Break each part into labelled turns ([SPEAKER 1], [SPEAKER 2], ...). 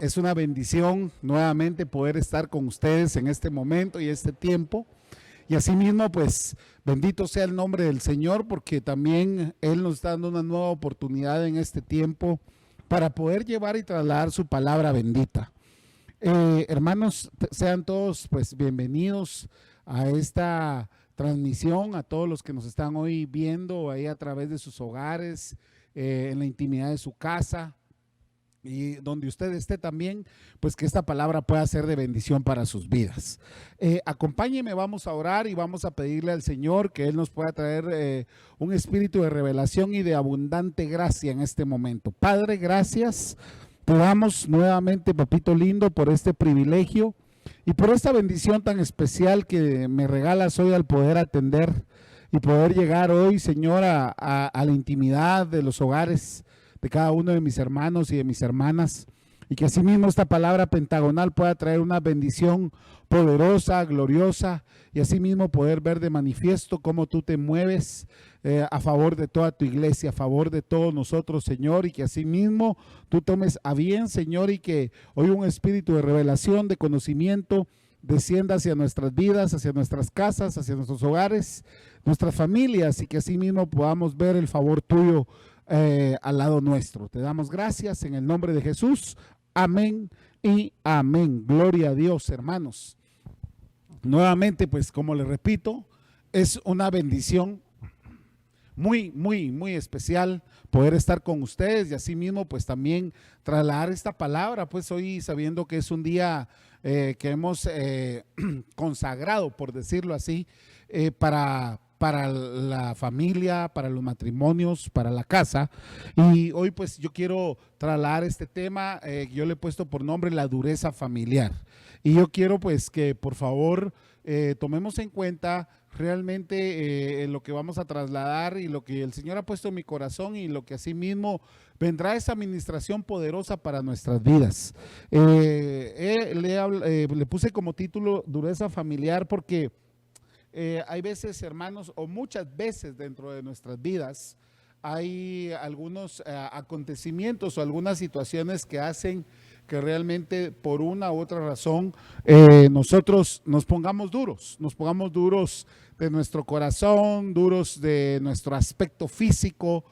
[SPEAKER 1] Es una bendición nuevamente poder estar con ustedes en este momento y este tiempo. Y asimismo, pues, bendito sea el nombre del Señor, porque también Él nos está dando una nueva oportunidad en este tiempo para poder llevar y trasladar su palabra bendita. Hermanos, sean todos pues bienvenidos a esta transmisión, a todos los que nos están hoy viendo ahí a través de sus hogares, en la intimidad de su casa. Y donde usted esté también, pues que esta palabra pueda ser de bendición para sus vidas. Acompáñeme, vamos a orar y vamos a pedirle al Señor que Él nos pueda traer un espíritu de revelación y de abundante gracia en este momento. Padre, gracias. Te damos nuevamente, papito lindo, por este privilegio y por esta bendición tan especial que me regalas hoy al poder atender y poder llegar hoy, Señor, a la intimidad de los hogares de cada uno de mis hermanos y de mis hermanas, y que asimismo esta palabra pentagonal pueda traer una bendición poderosa, gloriosa, y asimismo poder ver de manifiesto cómo tú te mueves a favor de toda tu iglesia, a favor de todos nosotros, Señor, y que asimismo tú tomes a bien, Señor, y que hoy un espíritu de revelación, de conocimiento, descienda hacia nuestras vidas, hacia nuestras casas, hacia nuestros hogares, nuestras familias, y que asimismo podamos ver el favor tuyo al lado nuestro. Te damos gracias en el nombre de Jesús. Amén y amén. Gloria a Dios, hermanos. Nuevamente, pues como les repito, es una bendición muy especial poder estar con ustedes y así mismo pues también trasladar esta palabra, pues hoy sabiendo que es un día que hemos consagrado, por decirlo así, para la familia, para los matrimonios, para la casa. Y hoy pues yo quiero trasladar este tema, yo le he puesto por nombre la dureza familiar. Y yo quiero pues que por favor tomemos en cuenta realmente lo que vamos a trasladar y lo que el Señor ha puesto en mi corazón y lo que asimismo vendrá esa administración poderosa para nuestras vidas. Le puse como título dureza familiar porque hay veces, hermanos, o muchas veces dentro de nuestras vidas hay algunos acontecimientos o algunas situaciones que hacen que realmente por una u otra razón nosotros nos pongamos duros de nuestro corazón, duros de nuestro aspecto físico,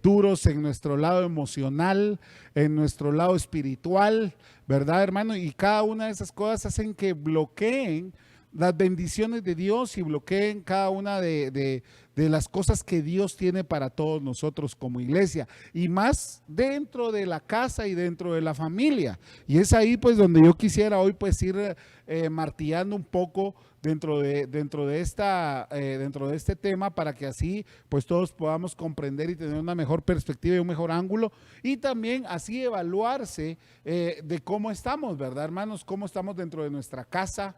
[SPEAKER 1] duros en nuestro lado emocional, en nuestro lado espiritual, ¿verdad, hermano? Y cada una de esas cosas hacen que bloqueen las bendiciones de Dios y bloqueen cada una de las cosas que Dios tiene para todos nosotros como iglesia, y más dentro de la casa y dentro de la familia. Y es ahí pues donde yo quisiera hoy pues ir martillando un poco dentro de este tema, para que así pues todos podamos comprender y tener una mejor perspectiva y un mejor ángulo, y también así evaluarse de cómo estamos, ¿verdad, hermanos? Cómo estamos dentro de nuestra casa.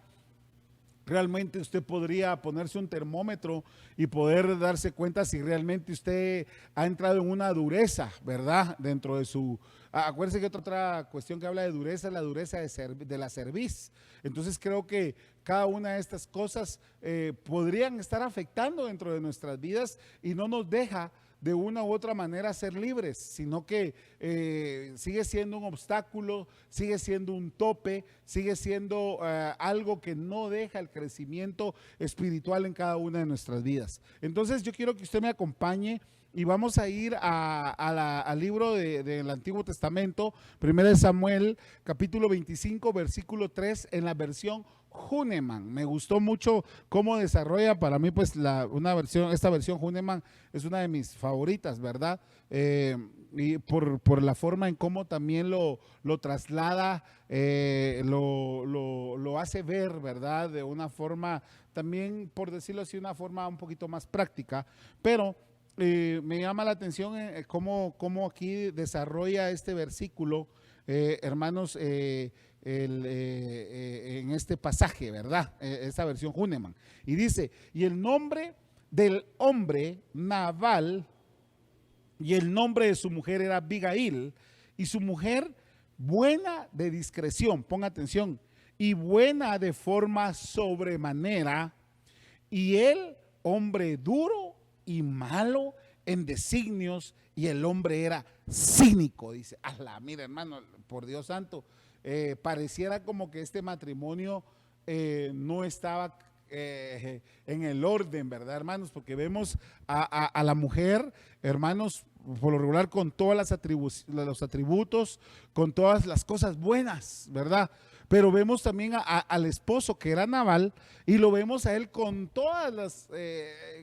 [SPEAKER 1] Realmente usted podría ponerse un termómetro y poder darse cuenta si realmente usted ha entrado en una dureza, ¿verdad? Dentro de su... Acuérdense que otra cuestión que habla de dureza es la dureza de la cerviz. Entonces creo que cada una de estas cosas podrían estar afectando dentro de nuestras vidas y no nos deja de una u otra manera ser libres, sino que sigue siendo un obstáculo, sigue siendo un tope, sigue siendo algo que no deja el crecimiento espiritual en cada una de nuestras vidas. Entonces yo quiero que usted me acompañe y vamos a ir al libro del Antiguo Testamento, 1 Samuel, capítulo 25, versículo 3, en la versión Hünemann. Me gustó mucho cómo desarrolla, para mí pues esta versión Hünemann es una de mis favoritas, ¿verdad? Y por la forma en cómo también lo traslada, lo hace ver, ¿verdad? De una forma también, por decirlo así, una forma un poquito más práctica, pero me llama la atención cómo aquí desarrolla este versículo, hermanos, en este pasaje, ¿verdad? Esta versión Hünemann. Y dice, y el nombre del hombre Nabal, y el nombre de su mujer era Abigail, y su mujer buena de discreción, ponga atención, y buena de forma sobremanera, y él hombre duro y malo en designios y el hombre era cínico. Dice, mira hermano, por Dios santo, pareciera como que este matrimonio no estaba en el orden, ¿verdad, hermanos? Porque vemos a la mujer, hermanos, por lo regular con todas los atributos, con todas las cosas buenas, ¿verdad? Pero vemos también al esposo, que era Nabal, y lo vemos a él con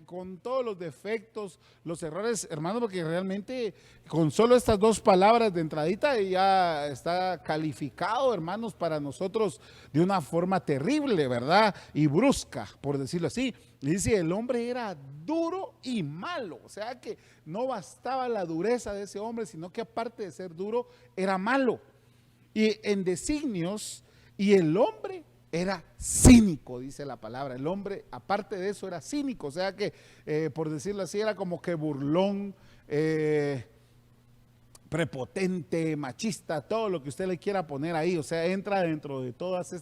[SPEAKER 1] con todos los defectos, los errores, hermano, porque realmente con solo estas dos palabras de entradita ya está calificado, hermanos, para nosotros de una forma terrible, ¿verdad? Y brusca, por decirlo así. Y dice, el hombre era duro y malo, o sea que no bastaba la dureza de ese hombre, sino que aparte de ser duro, era malo. Y en designios, y el hombre era cínico, dice la palabra. El hombre, aparte de eso, era cínico. O sea que, por decirlo así, era como que burlón, prepotente, machista, todo lo que usted le quiera poner ahí. O sea, entra dentro de todas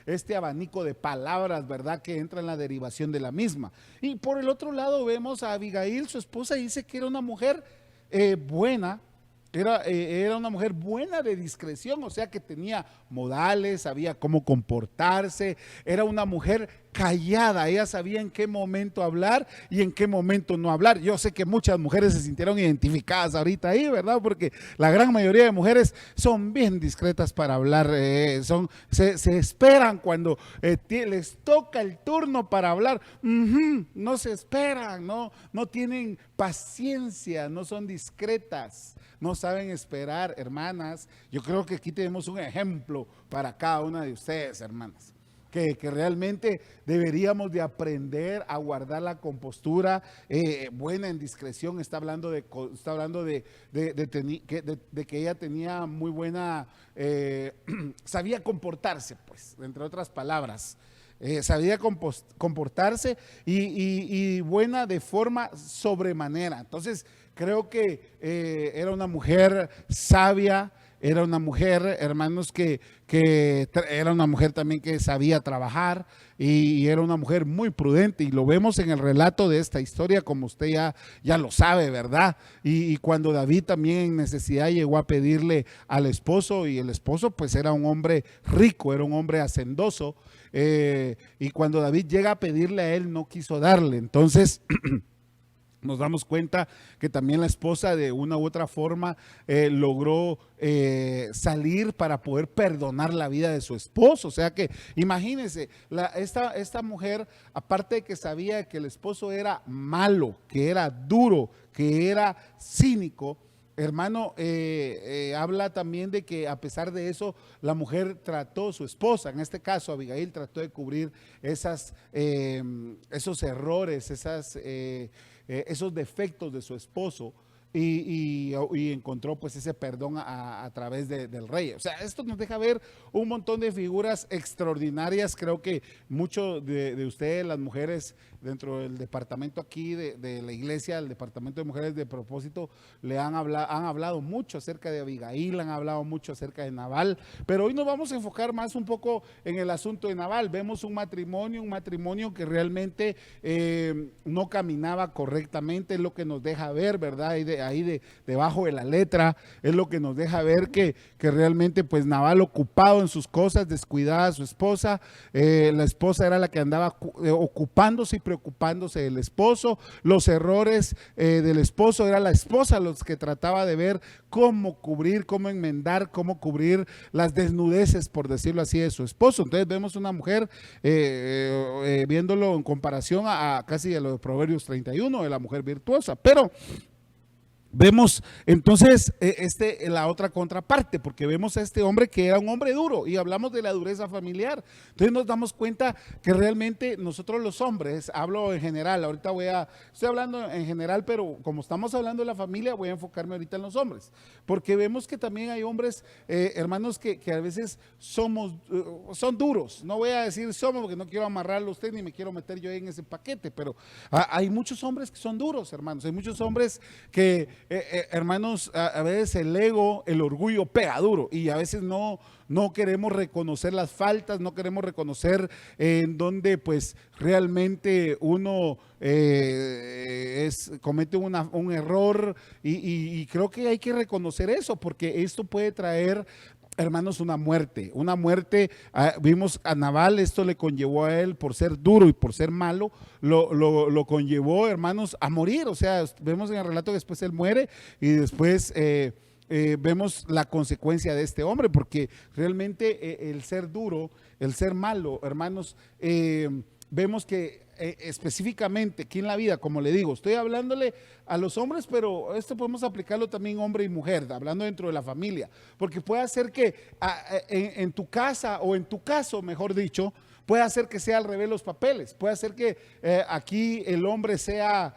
[SPEAKER 1] este abanico de palabras, ¿verdad? Que entra en la derivación de la misma. Y por el otro lado vemos a Abigail, su esposa, y dice que era una mujer buena. Era una mujer buena de discreción, o sea que tenía modales, sabía cómo comportarse, era una mujer callada, ella sabía en qué momento hablar y en qué momento no hablar. Yo sé que muchas mujeres se sintieron identificadas ahorita ahí, ¿verdad? Porque la gran mayoría de mujeres son bien discretas para hablar, se esperan cuando les toca el turno para hablar, no se esperan, no tienen paciencia, no son discretas, no saben esperar, hermanas. Yo creo que aquí tenemos un ejemplo para cada una de ustedes, hermanas. Que realmente deberíamos de aprender a guardar la compostura buena en discreción. Está hablando de que ella tenía muy buena, sabía comportarse, pues, entre otras palabras. Sabía comportarse y buena de forma sobremanera. Entonces creo que era una mujer sabia, era una mujer, hermanos, que era una mujer también que sabía trabajar y era una mujer muy prudente, y lo vemos en el relato de esta historia, como usted ya lo sabe, ¿verdad? Y cuando David también en necesidad llegó a pedirle al esposo, y el esposo pues era un hombre rico, era un hombre hacendoso, y cuando David llega a pedirle a él, no quiso darle. Entonces nos damos cuenta que también la esposa de una u otra forma logró salir para poder perdonar la vida de su esposo. O sea que imagínense, esta mujer, aparte de que sabía que el esposo era malo, que era duro, que era cínico, hermano, habla también de que a pesar de eso, la mujer trató, su esposa, en este caso Abigail, trató de cubrir esos errores, esos defectos de su esposo, y encontró pues ese perdón a través del rey. O sea, esto nos deja ver un montón de figuras extraordinarias. Creo que muchos de ustedes, las mujeres, dentro del departamento aquí de la iglesia, el departamento de mujeres de propósito, han hablado mucho acerca de Abigail, han hablado mucho acerca de Nabal, pero hoy nos vamos a enfocar más un poco en el asunto de Nabal. Vemos un matrimonio que realmente no caminaba correctamente, es lo que nos deja ver, ¿verdad? Ahí debajo de la letra, es lo que nos deja ver que realmente pues Nabal, ocupado en sus cosas, descuidaba a su esposa. La esposa era la que andaba ocupándose y preocupándose del esposo. Los errores del esposo, era la esposa los que trataba de ver cómo cubrir, cómo enmendar, cómo cubrir las desnudeces, por decirlo así, de su esposo. Entonces vemos una mujer, viéndolo en comparación a casi a lo de Proverbios 31, de la mujer virtuosa. Pero vemos entonces la otra contraparte, porque vemos a este hombre que era un hombre duro, y hablamos de la dureza familiar. Entonces nos damos cuenta que realmente nosotros los hombres, hablo en general, ahorita estoy hablando en general, pero como estamos hablando de la familia, voy a enfocarme ahorita en los hombres, porque vemos que también hay hombres, hermanos, que a veces son duros. No voy a decir somos, porque no quiero amarrarlo a usted ni me quiero meter yo en ese paquete, pero hay muchos hombres que son duros, hermanos. Hay muchos hombres que hermanos, a veces el ego, el orgullo pega duro y a veces no queremos reconocer las faltas, no queremos reconocer en donde pues realmente uno comete un error y creo que hay que reconocer eso porque esto puede traer, hermanos, una muerte. Vimos a Nabal, esto le conllevó a él por ser duro y por ser malo, lo conllevó, hermanos, a morir. O sea, vemos en el relato que después él muere y después vemos la consecuencia de este hombre, porque realmente el ser duro, el ser malo, hermanos, vemos que específicamente aquí en la vida, como le digo, estoy hablándole a los hombres, pero esto podemos aplicarlo también hombre y mujer, hablando dentro de la familia, porque puede hacer que en tu casa o en tu caso, mejor dicho, puede hacer que sea al revés los papeles, puede hacer que aquí el hombre sea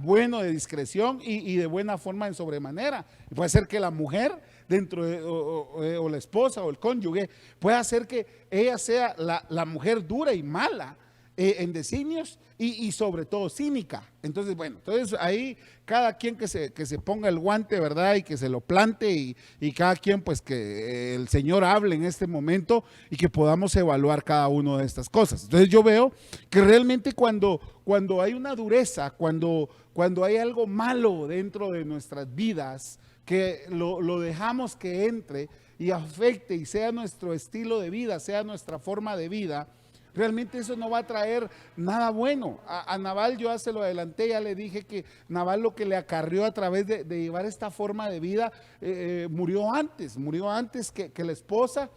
[SPEAKER 1] bueno de discreción y de buena forma en sobremanera. Puede ser que la mujer dentro de, o la esposa o el cónyuge puede hacer que ella sea la mujer dura y mala en designios y sobre todo cínica. Entonces, bueno, entonces ahí cada quien que se ponga el guante, ¿verdad? Y que se lo plante y cada quien pues que el Señor hable en este momento y que podamos evaluar cada una de estas cosas. Entonces yo veo que realmente cuando hay una dureza, cuando hay algo malo dentro de nuestras vidas, que lo dejamos que entre y afecte y sea nuestro estilo de vida, sea nuestra forma de vida, realmente eso no va a traer nada bueno. A Nabal yo ya se lo adelanté, ya le dije que Nabal lo que le acarrió a través de llevar esta forma de vida, murió antes que la esposa.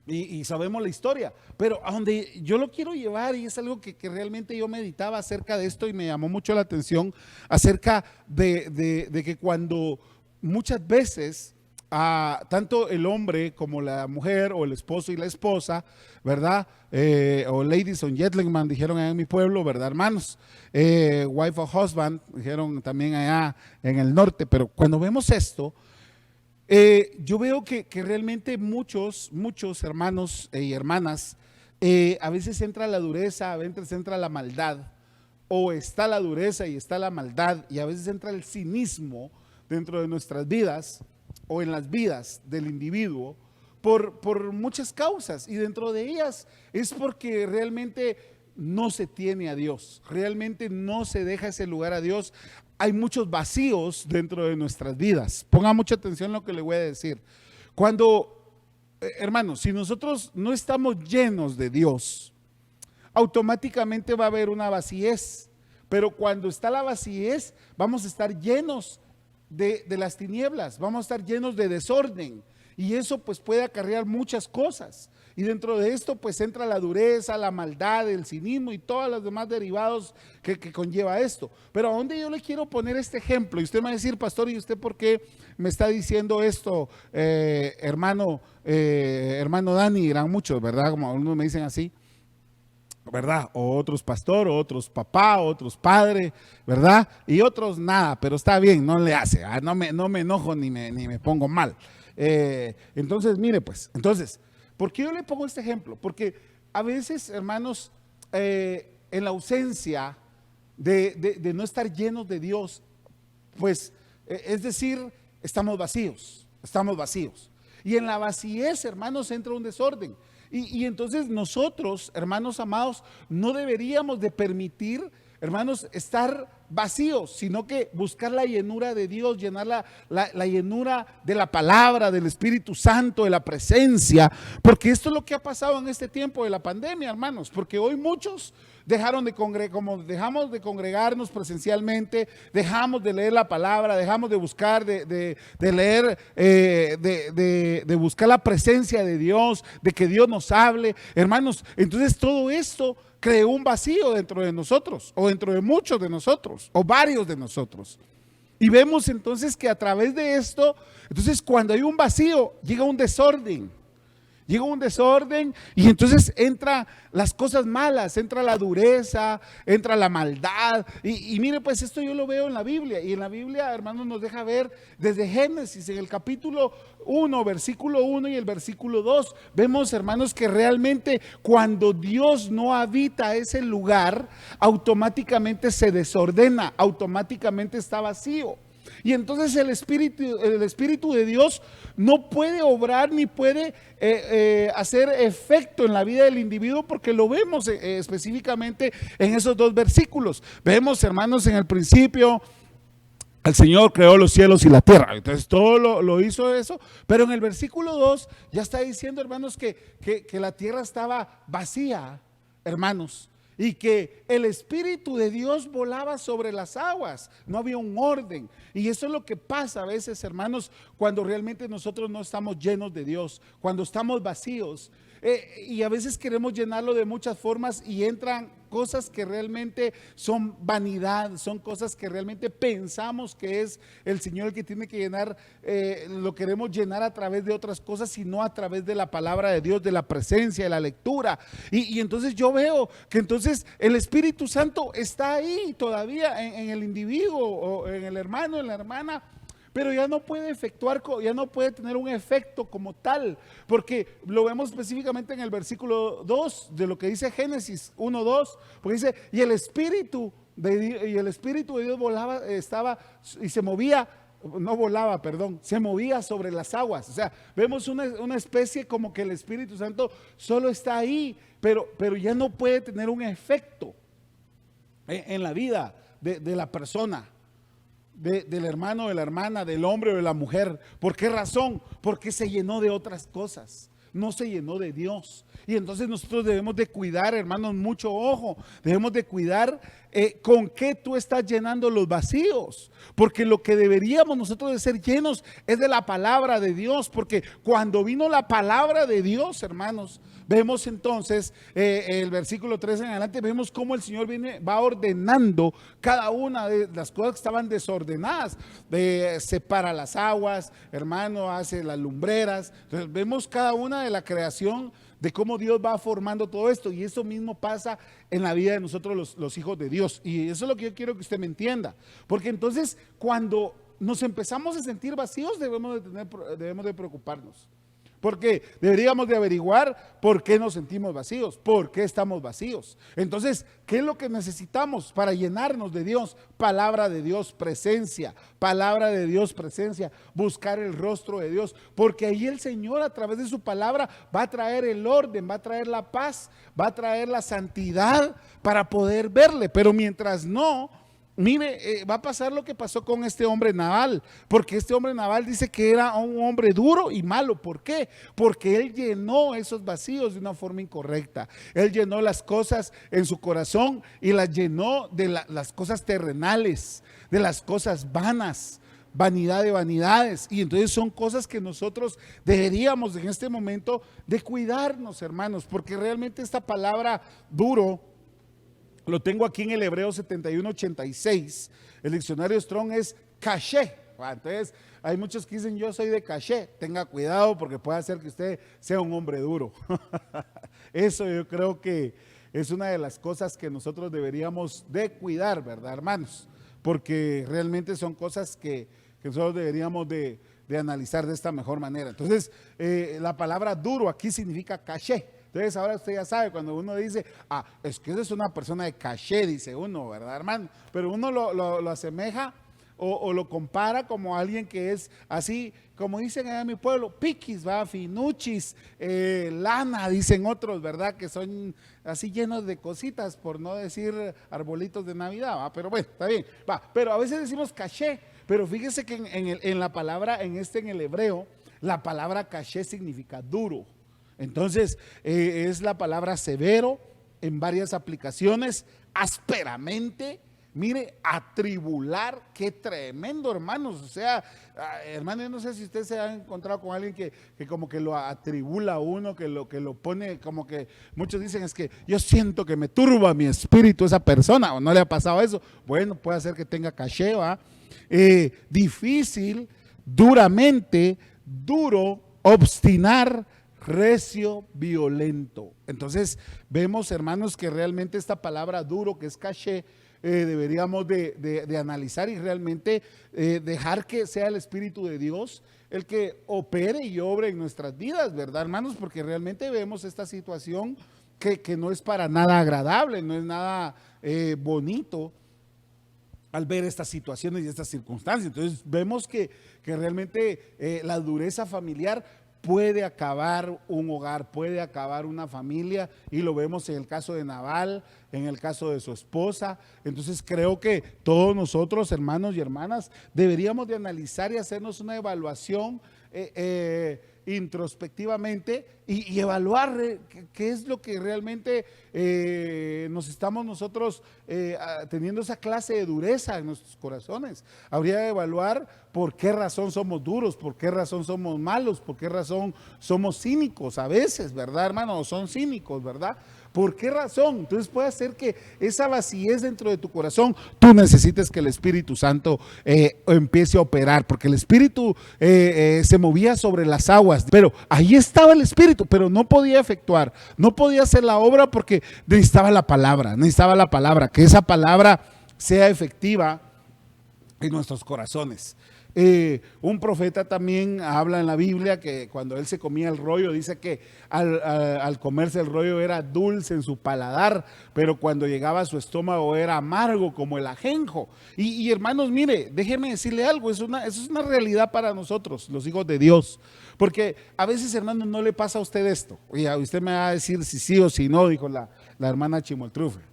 [SPEAKER 1] Y sabemos la historia, pero a donde yo lo quiero llevar, y es algo que realmente yo meditaba acerca de esto y me llamó mucho la atención, acerca de que cuando muchas veces tanto el hombre como la mujer o el esposo y la esposa, ¿verdad? O ladies and gentlemen, dijeron allá en mi pueblo, ¿verdad, hermanos? Wife or husband, dijeron también allá en el norte, pero cuando vemos esto, yo veo que realmente muchos hermanos y hermanas, a veces entra la dureza, a veces entra la maldad, o está la dureza y está la maldad, y a veces entra el cinismo dentro de nuestras vidas o en las vidas del individuo por muchas causas, y dentro de ellas es porque realmente no se tiene a Dios, realmente no se deja ese lugar a Dios. Hay muchos vacíos dentro de nuestras vidas. Ponga mucha atención a lo que le voy a decir. Cuando, hermanos, si nosotros no estamos llenos de Dios, automáticamente va a haber una vacíez. Pero cuando está la vacíez, vamos a estar llenos de las tinieblas, vamos a estar llenos de desorden. Y eso pues puede acarrear muchas cosas. Y dentro de esto pues entra la dureza, la maldad, el cinismo y todos los demás derivados que conlleva esto. Pero a dónde yo le quiero poner este ejemplo, y usted me va a decir, pastor, ¿y usted por qué me está diciendo esto, hermano Dani? Dirán muchos, ¿verdad? Como algunos me dicen así, ¿verdad? O otros pastor, o otros papá, o otros padre, ¿verdad? Y otros nada, pero está bien, no le hace, no me enojo ni me pongo mal. Entonces, mire pues, ¿por qué yo le pongo este ejemplo? Porque a veces, hermanos, en la ausencia de no estar llenos de Dios, pues, es decir, estamos vacíos. Y en la vacíez, hermanos, entra un desorden. Y entonces nosotros, hermanos amados, no deberíamos de permitir, hermanos, estar vacíos, sino que buscar la llenura de Dios, llenar la llenura de la palabra, del Espíritu Santo, de la presencia, porque esto es lo que ha pasado en este tiempo de la pandemia, hermanos, porque hoy muchos dejaron de dejamos de congregarnos presencialmente, dejamos de leer la palabra, dejamos de buscar, de leer, de buscar la presencia de Dios, de que Dios nos hable, hermanos. Entonces todo esto creó un vacío dentro de nosotros, o dentro de muchos de nosotros, o varios de nosotros. Y vemos entonces que a través de esto, entonces cuando hay un vacío, llega un desorden. llega un desorden y entonces entra las cosas malas, entra la dureza, entra la maldad. Y mire, pues esto yo lo veo en la Biblia, y en la Biblia, hermanos, nos deja ver desde Génesis, en el capítulo 1, versículo 1 y el versículo 2, vemos, hermanos, que realmente cuando Dios no habita ese lugar, automáticamente se desordena, automáticamente está vacío. Y entonces el Espíritu de Dios no puede obrar ni puede hacer efecto en la vida del individuo, porque lo vemos específicamente en esos dos versículos. Vemos, hermanos, en el principio el Señor creó los cielos y la tierra, entonces todo lo hizo eso, pero en el versículo 2 ya está diciendo, hermanos, que la tierra estaba vacía, hermanos, y que el Espíritu de Dios volaba sobre las aguas, no había un orden. Y eso es lo que pasa a veces, hermanos, cuando realmente nosotros no estamos llenos de Dios, cuando estamos vacíos. Y a veces queremos llenarlo de muchas formas y entran cosas que realmente son vanidad, son cosas que realmente pensamos que es el Señor el que tiene que llenar, lo queremos llenar a través de otras cosas y no a través de la palabra de Dios, de la presencia, de la lectura. Y entonces yo veo que entonces el Espíritu Santo está ahí todavía en el individuo o en el hermano, en la hermana, pero ya no puede efectuar, ya no puede tener un efecto como tal, porque lo vemos específicamente en el versículo 2 de lo que dice Génesis 1:2, porque dice, y el Espíritu de Dios volaba, estaba y se movía, no volaba, perdón, se movía sobre las aguas. O sea, vemos una especie como que el Espíritu Santo solo está ahí, pero ya no puede tener un efecto en la vida de la persona, del hermano, de la hermana, del hombre o de la mujer. ¿Por qué razón? Porque se llenó de otras cosas, no se llenó de Dios. Y entonces nosotros debemos de cuidar, hermanos, mucho ojo, debemos de cuidar con qué tú estás llenando los vacíos, porque lo que deberíamos nosotros de ser llenos es de la palabra de Dios, porque cuando vino la palabra de Dios, hermanos, vemos entonces el versículo 3 en adelante, vemos cómo el Señor va ordenando cada una de las cosas que estaban desordenadas. Separa las aguas, hermano, hace las lumbreras. Entonces vemos cada una de la creación, de cómo Dios va formando todo esto, y eso mismo pasa en la vida de nosotros los hijos de Dios. Y eso es lo que yo quiero que usted me entienda, porque entonces cuando nos empezamos a sentir vacíos debemos de preocuparnos, porque deberíamos de averiguar por qué nos sentimos vacíos, por qué estamos vacíos. Entonces, ¿qué es lo que necesitamos para llenarnos de Dios? Palabra de Dios, presencia, palabra de Dios, presencia, buscar el rostro de Dios, porque ahí el Señor a través de su palabra va a traer el orden, va a traer la paz, va a traer la santidad para poder verle. Pero mientras no, mire, va a pasar lo que pasó con este hombre Nabal, porque este hombre Nabal dice que era un hombre duro y malo. ¿Por qué? Porque él llenó esos vacíos de una forma incorrecta. Él llenó las cosas en su corazón y las llenó de las cosas terrenales, de las cosas vanas, vanidad de vanidades. Y entonces son cosas que nosotros deberíamos en este momento de cuidarnos, hermanos, porque realmente esta palabra duro lo tengo aquí en el Hebreo 71:86. El diccionario Strong es caché. Entonces hay muchos que dicen yo soy de caché. Tenga cuidado porque puede hacer que usted sea un hombre duro. Eso yo creo que es una de las cosas que nosotros deberíamos de cuidar, ¿verdad, hermanos? Porque realmente son cosas que nosotros deberíamos de analizar de esta mejor manera. Entonces la palabra duro aquí significa caché. Entonces ahora usted ya sabe, cuando uno dice, es que esa es una persona de caché, dice uno, ¿verdad, hermano? Pero uno lo asemeja o lo compara como alguien que es así, como dicen allá en mi pueblo, piquis, va, finuchis, lana, dicen otros, ¿verdad? Que son así llenos de cositas, por no decir arbolitos de Navidad, ¿va? Pero bueno, está bien, va. Pero a veces decimos caché, pero fíjese que en la palabra, en el hebreo, la palabra caché significa duro. Entonces es la palabra severo en varias aplicaciones, ásperamente, mire, atribular, qué tremendo, hermanos. O sea, hermano, yo no sé si usted se ha encontrado con alguien que como que lo atribula a uno, que lo pone como que, muchos dicen es que yo siento que me turba mi espíritu esa persona, o no le ha pasado eso. Bueno, puede ser que tenga caché, ¿va? Difícil, duramente, duro, obstinar, recio, violento. Entonces vemos, hermanos, que realmente esta palabra duro, que es caché, deberíamos de analizar y realmente dejar que sea el Espíritu de Dios el que opere y obre en nuestras vidas, ¿verdad, hermanos? Porque realmente vemos esta situación que no es para nada agradable, no es nada bonito al ver estas situaciones y estas circunstancias. Entonces vemos que realmente la dureza familiar puede acabar un hogar, puede acabar una familia, y lo vemos en el caso de Nabal, en el caso de su esposa. Entonces creo que todos nosotros, hermanos y hermanas, deberíamos de analizar y hacernos una evaluación introspectivamente y evaluar qué es lo que realmente nos estamos nosotros teniendo esa clase de dureza en nuestros corazones. Habría de evaluar por qué razón somos duros, por qué razón somos malos, por qué razón somos cínicos a veces, ¿verdad, hermano? O son cínicos, ¿verdad? ¿Por qué razón? Entonces puede ser que esa vacíez dentro de tu corazón, tú necesites que el Espíritu Santo empiece a operar, porque el Espíritu se movía sobre las aguas, pero ahí estaba el Espíritu, pero no podía efectuar, no podía hacer la obra porque necesitaba la palabra, que esa palabra sea efectiva en nuestros corazones. Un profeta también habla en la Biblia que cuando él se comía el rollo, dice que al comerse el rollo era dulce en su paladar, pero cuando llegaba a su estómago era amargo como el ajenjo. Y hermanos, mire, déjeme decirle algo, eso es una realidad para nosotros, los hijos de Dios. Porque a veces, hermanos, no le pasa a usted esto. Oye, usted me va a decir si sí o si no, dijo la hermana Chimoltrufe.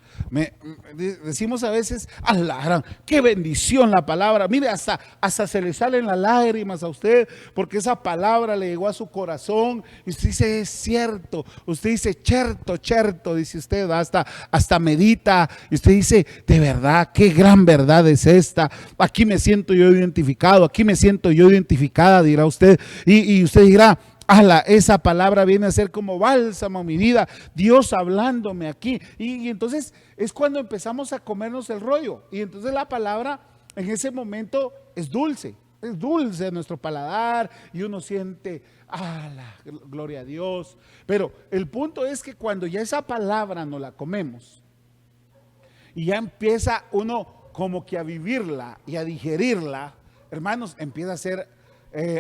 [SPEAKER 1] Decimos a veces, ¡ala, qué bendición la palabra! Mire, hasta se le salen las lágrimas a usted porque esa palabra le llegó a su corazón y usted dice, es cierto. Usted dice, cherto, dice usted, hasta medita y usted dice, de verdad, qué gran verdad es esta. Aquí me siento yo identificado, aquí me siento yo identificada, dirá usted, y usted dirá, ala, esa palabra viene a ser como bálsamo a mi vida, Dios hablándome aquí. Y entonces es cuando empezamos a comernos el rollo. Y entonces la palabra en ese momento es dulce a nuestro paladar y uno siente, ala, gloria a Dios. Pero el punto es que cuando ya esa palabra no la comemos y ya empieza uno como que a vivirla y a digerirla, hermanos, empieza a ser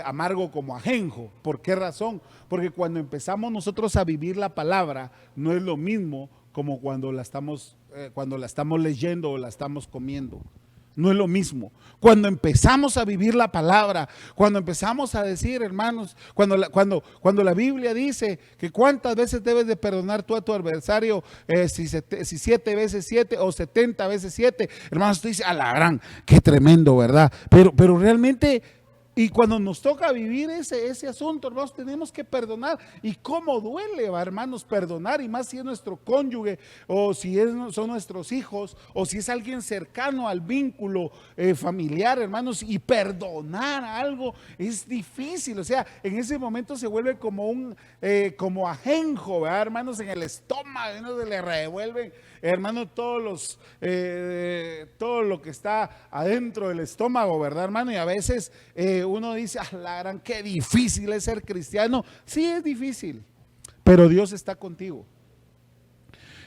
[SPEAKER 1] amargo como ajenjo. ¿Por qué razón? Porque cuando empezamos nosotros a vivir la palabra, no es lo mismo como cuando la estamos leyendo o la estamos comiendo. No es lo mismo. Cuando empezamos a vivir la palabra, cuando empezamos a decir, hermanos, cuando la Biblia dice que cuántas veces debes de perdonar tú a tu adversario, si 7 veces 7 o 70 veces 7, hermanos, tú dices, a la gran, qué tremendo, ¿verdad? Pero realmente... Y cuando nos toca vivir ese asunto, hermanos, tenemos que perdonar. Y cómo duele, hermanos, perdonar, y más si es nuestro cónyuge, o si son nuestros hijos, o si es alguien cercano al vínculo familiar, hermanos, y perdonar algo es difícil. O sea, en ese momento se vuelve como ajenjo, ¿verdad, hermanos? En el estómago, ¿no? Se le revuelven, hermanos, todo lo que está adentro del estómago, ¿verdad, hermano? Y a veces uno dice, la gran, qué difícil es ser cristiano. Sí, es difícil, pero Dios está contigo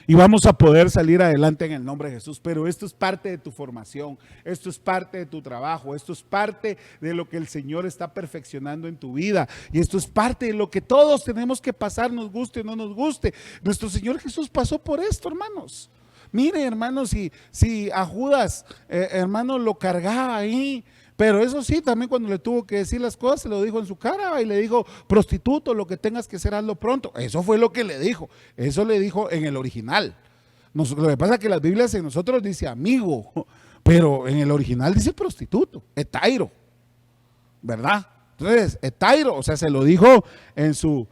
[SPEAKER 1] y vamos a poder salir adelante en el nombre de Jesús. Pero esto es parte de tu formación, esto es parte de tu trabajo, esto es parte de lo que el Señor está perfeccionando en tu vida, y esto es parte de lo que todos tenemos que pasar, nos guste o no nos guste. Nuestro Señor Jesús pasó por esto, hermanos. Mire, hermanos, si a Judas, hermano, lo cargaba ahí, pero eso sí, también cuando le tuvo que decir las cosas, se lo dijo en su cara y le dijo, prostituto, lo que tengas que hacer, hazlo pronto. Eso fue lo que le dijo, eso le dijo en el original. Lo que pasa es que las Biblias en nosotros dice amigo, pero en el original dice prostituto, etairo, ¿verdad? Entonces, etairo, o sea, se lo dijo en su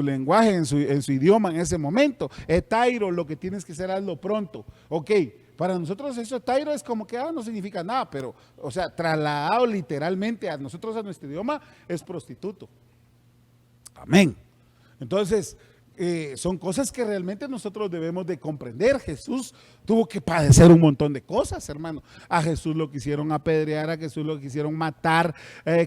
[SPEAKER 1] lenguaje, en su idioma en ese momento. Etairo, lo que tienes que hacer, hazlo pronto. Ok, para nosotros eso etairo es como que no significa nada, pero, o sea, trasladado literalmente a nosotros, a nuestro idioma, es prostituto. Amén. Entonces, son cosas que realmente nosotros debemos de comprender. Jesús tuvo que padecer un montón de cosas, hermano. A Jesús lo quisieron apedrear, a Jesús lo quisieron matar.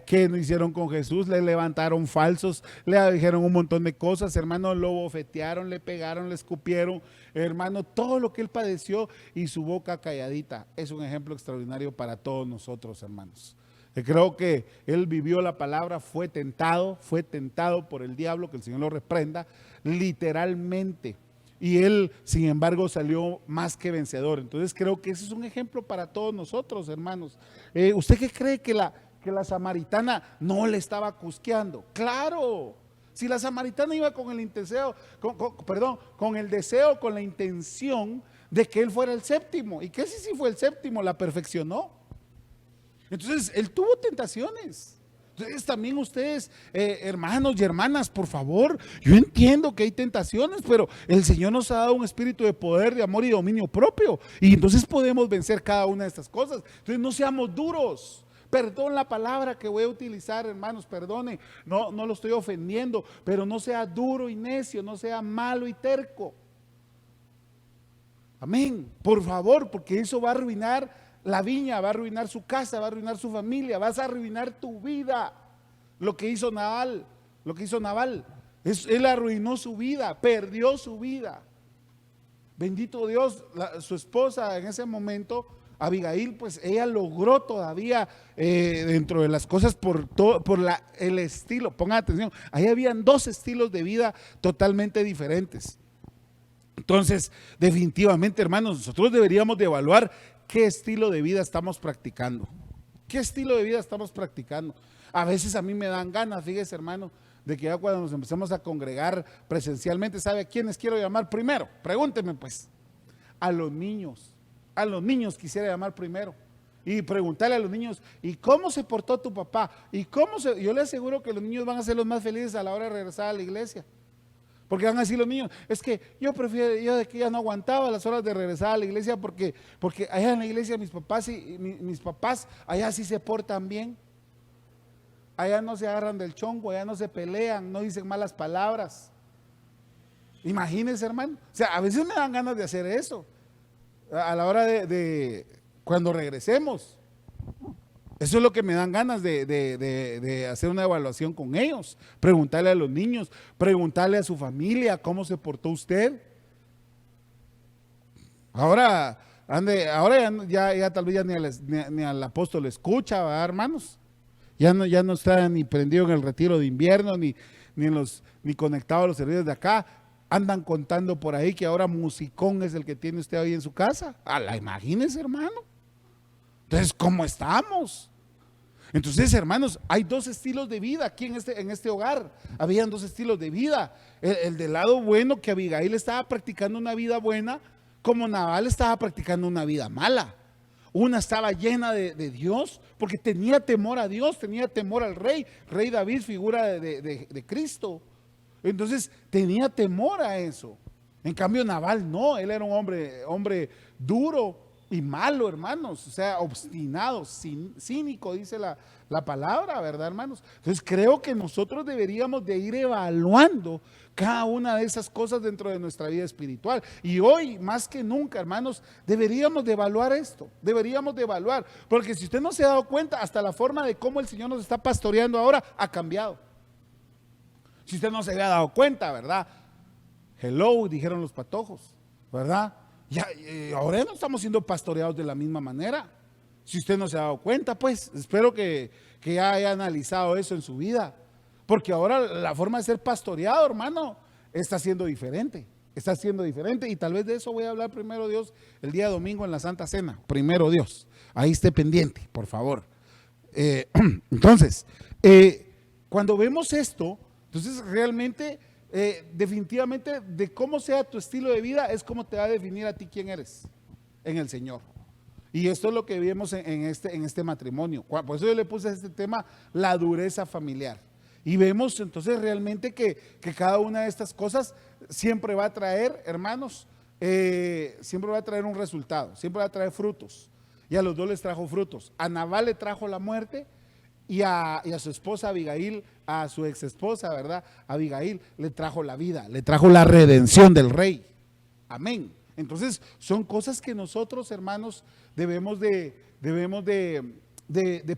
[SPEAKER 1] ¿Qué no hicieron con Jesús? Le levantaron falsos, le dijeron un montón de cosas, hermano. Lo bofetearon, le pegaron, le escupieron, hermano. Todo lo que él padeció y su boca calladita es un ejemplo extraordinario para todos nosotros, hermanos. Creo que él vivió la palabra, fue tentado por el diablo, que el Señor lo reprenda, literalmente. Y él, sin embargo, salió más que vencedor. Entonces creo que ese es un ejemplo para todos nosotros, hermanos. ¿Usted qué cree que la samaritana no le estaba cusqueando? Claro. Si la samaritana iba con el deseo, con la intención de que él fuera el séptimo. ¿Y qué si fue el séptimo? La perfeccionó. Entonces, él tuvo tentaciones. Entonces, también ustedes, hermanos y hermanas, por favor, yo entiendo que hay tentaciones, pero el Señor nos ha dado un espíritu de poder, de amor y dominio propio. Y entonces podemos vencer cada una de estas cosas. Entonces, no seamos duros. Perdón la palabra que voy a utilizar, hermanos, perdone, no lo estoy ofendiendo, pero no sea duro y necio, no sea malo y terco. Amén. Por favor, porque eso va a arruinar la viña, va a arruinar su casa, va a arruinar su familia, vas a arruinar tu vida. Lo que hizo Nabal, él arruinó su vida, perdió su vida. Bendito Dios, su esposa en ese momento, Abigail, pues ella logró todavía dentro de las cosas por el estilo. Pongan atención, ahí habían dos estilos de vida totalmente diferentes. Entonces, definitivamente, hermanos, nosotros deberíamos de evaluar qué estilo de vida estamos practicando. ¿Qué estilo de vida estamos practicando? A veces a mí me dan ganas, fíjese, hermano, de que ya cuando nos empezamos a congregar presencialmente, ¿sabe a quiénes quiero llamar primero? Pregúnteme pues. A los niños quisiera llamar primero. Y preguntarle a los niños, ¿y cómo se portó tu papá? Yo le aseguro que los niños van a ser los más felices a la hora de regresar a la iglesia. Porque van a decir los niños, es que yo de que ya no aguantaba las horas de regresar a la iglesia porque allá en la iglesia mis papás allá sí se portan bien. Allá no se agarran del chongo, allá no se pelean, no dicen malas palabras. Imagínense, hermano. O sea, a veces me dan ganas de hacer eso. A la hora de cuando regresemos. Eso es lo que me dan ganas de hacer una evaluación con ellos, preguntarle a los niños, preguntarle a su familia cómo se portó usted. Ahora ya tal vez ya ni al apóstol le escucha, ¿verdad, hermanos? Ya no está ni prendido en el retiro de invierno, ni conectado a los servicios de acá. Andan contando por ahí que ahora musicón es el que tiene usted ahí en su casa. Imagínese, hermano. Entonces, ¿cómo estamos? Entonces, hermanos, hay dos estilos de vida aquí en este hogar. Habían dos estilos de vida. El del lado bueno, que Abigail estaba practicando una vida buena, como Nabal estaba practicando una vida mala. Una estaba llena de Dios, porque tenía temor a Dios, tenía temor al rey David, figura de Cristo. Entonces, tenía temor a eso. En cambio, Nabal no, él era un hombre duro y malo, hermanos, o sea, obstinado, cínico, dice la palabra, ¿verdad, hermanos? Entonces creo que nosotros deberíamos de ir evaluando cada una de esas cosas dentro de nuestra vida espiritual. Y hoy, más que nunca, hermanos, deberíamos de evaluar esto, porque si usted no se ha dado cuenta, hasta la forma de cómo el Señor nos está pastoreando ahora ha cambiado. Si usted no se había dado cuenta, ¿verdad? Hello, dijeron los patojos, ¿verdad? Ahora no estamos siendo pastoreados de la misma manera. Si usted no se ha dado cuenta, pues espero que ya haya analizado eso en su vida, porque ahora la forma de ser pastoreado, hermano, está siendo diferente, y tal vez de eso voy a hablar primero Dios el día domingo en la Santa Cena. Primero Dios, ahí esté pendiente, por favor. Entonces, cuando vemos esto, entonces realmente definitivamente de cómo sea tu estilo de vida es como te va a definir a ti quién eres en el Señor. Y esto es lo que vemos en este matrimonio. Por eso yo le puse a este tema la dureza familiar. Y vemos entonces realmente que cada una de estas cosas siempre va a traer, hermanos, siempre va a traer un resultado, siempre va a traer frutos. Y a los dos les trajo frutos. A Nabal le trajo la muerte y a su esposa Abigail, a su ex esposa, ¿verdad? Abigail le trajo la vida, le trajo la redención del rey. Amén. Entonces son cosas que nosotros, hermanos, debemos de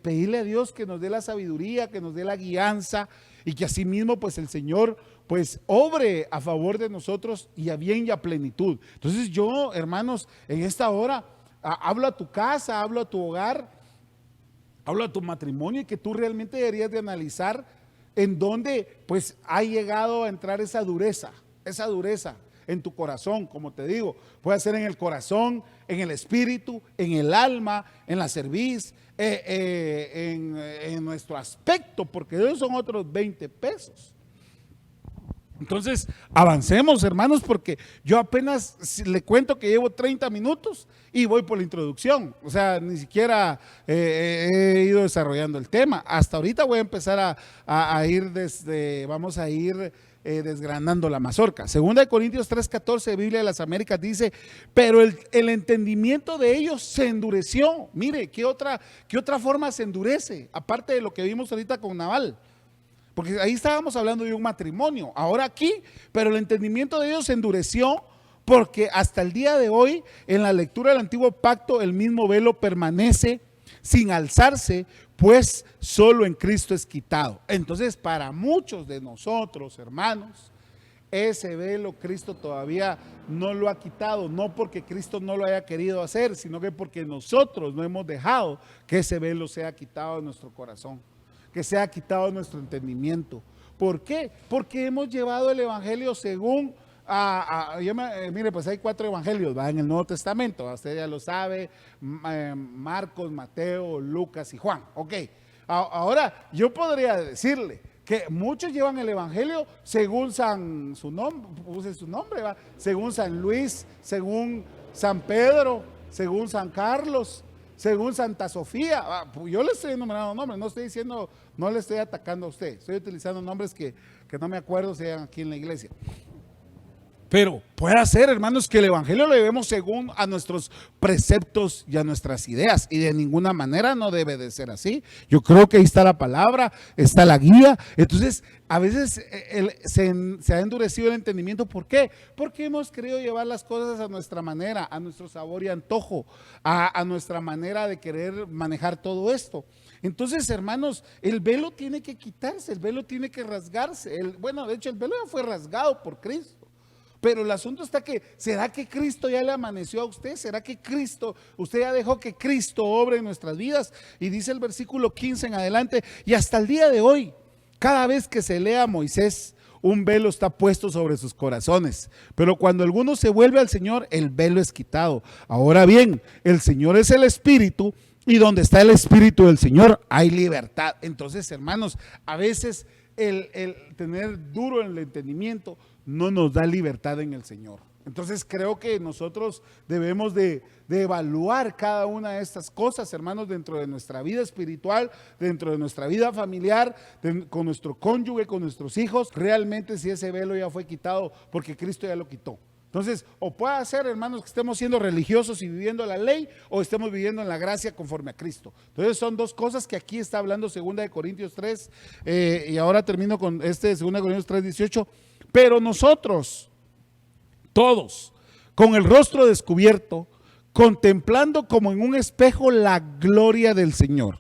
[SPEAKER 1] pedirle a Dios que nos dé la sabiduría, que nos dé la guianza, y que asimismo pues el Señor pues obre a favor de nosotros y a bien y a plenitud. Entonces yo, hermanos, en esta hora hablo a tu casa, hablo a tu hogar, hablo a tu matrimonio, y que tú realmente deberías de analizar en dónde pues ha llegado a entrar esa dureza en tu corazón. Como te digo, puede ser en el corazón, en el espíritu, en el alma, en la cerviz, en nuestro aspecto, porque esos son otros 20 pesos. Entonces, avancemos, hermanos, porque yo apenas le cuento que llevo 30 minutos y voy por la introducción. O sea, ni siquiera he ido desarrollando el tema. Hasta ahorita voy a empezar vamos a ir desgranando la mazorca. Segunda de Corintios 3:14, Biblia de las Américas, dice: pero el entendimiento de ellos se endureció. Mire, ¿qué otra forma se endurece? Aparte de lo que vimos ahorita con Nabal. Porque ahí estábamos hablando de un matrimonio, ahora aquí, pero el entendimiento de ellos se endureció, porque hasta el día de hoy, en la lectura del Antiguo Pacto, el mismo velo permanece sin alzarse, pues solo en Cristo es quitado. Entonces, para muchos de nosotros, hermanos, ese velo Cristo todavía no lo ha quitado, no porque Cristo no lo haya querido hacer, sino que porque nosotros no hemos dejado que ese velo sea quitado de nuestro corazón, que sea quitado nuestro entendimiento. ¿Por qué? Porque hemos llevado el evangelio según mire, pues hay 4 evangelios, ¿va? En el Nuevo Testamento, usted ya lo sabe: Marcos, Mateo, Lucas y Juan. Ok, ahora yo podría decirle que muchos llevan el evangelio según su nombre, ¿va? Según San Luis, según San Pedro, según San Carlos, según Santa Sofía. Yo le estoy enumerando nombres, no estoy diciendo, no le estoy atacando a usted, estoy utilizando nombres que no me acuerdo si eran aquí en la iglesia. Pero puede ser, hermanos, que el evangelio lo llevemos según a nuestros preceptos y a nuestras ideas, y de ninguna manera no debe de ser así. Yo creo que ahí está la palabra, está la guía. Entonces, a veces se ha endurecido el entendimiento. ¿Por qué? Porque hemos querido llevar las cosas a nuestra manera, a nuestro sabor y antojo, a nuestra manera de querer manejar todo esto. Entonces, hermanos, el velo tiene que quitarse, el velo tiene que rasgarse. De hecho, el velo ya fue rasgado por Cristo. Pero el asunto está que, ¿será que Cristo ya le amaneció a usted? ¿Será que usted ya dejó que Cristo obre en nuestras vidas? Y dice el versículo 15 en adelante: y hasta el día de hoy, cada vez que se lea a Moisés, un velo está puesto sobre sus corazones. Pero cuando alguno se vuelve al Señor, el velo es quitado. Ahora bien, el Señor es el Espíritu, y donde está el Espíritu del Señor hay libertad. Entonces, hermanos, a veces el tener duro en el entendimiento no nos da libertad en el Señor. Entonces creo que nosotros debemos de evaluar cada una de estas cosas, hermanos, dentro de nuestra vida espiritual, dentro de nuestra vida familiar, con nuestro cónyuge, con nuestros hijos, realmente si ese velo ya fue quitado, porque Cristo ya lo quitó. Entonces, o puede ser, hermanos, que estemos siendo religiosos y viviendo la ley, o estemos viviendo en la gracia conforme a Cristo. Entonces son dos cosas que aquí está hablando 2 de Corintios 3, y ahora termino con 2 de Corintios 3:18. Pero nosotros, todos, con el rostro descubierto, contemplando como en un espejo la gloria del Señor,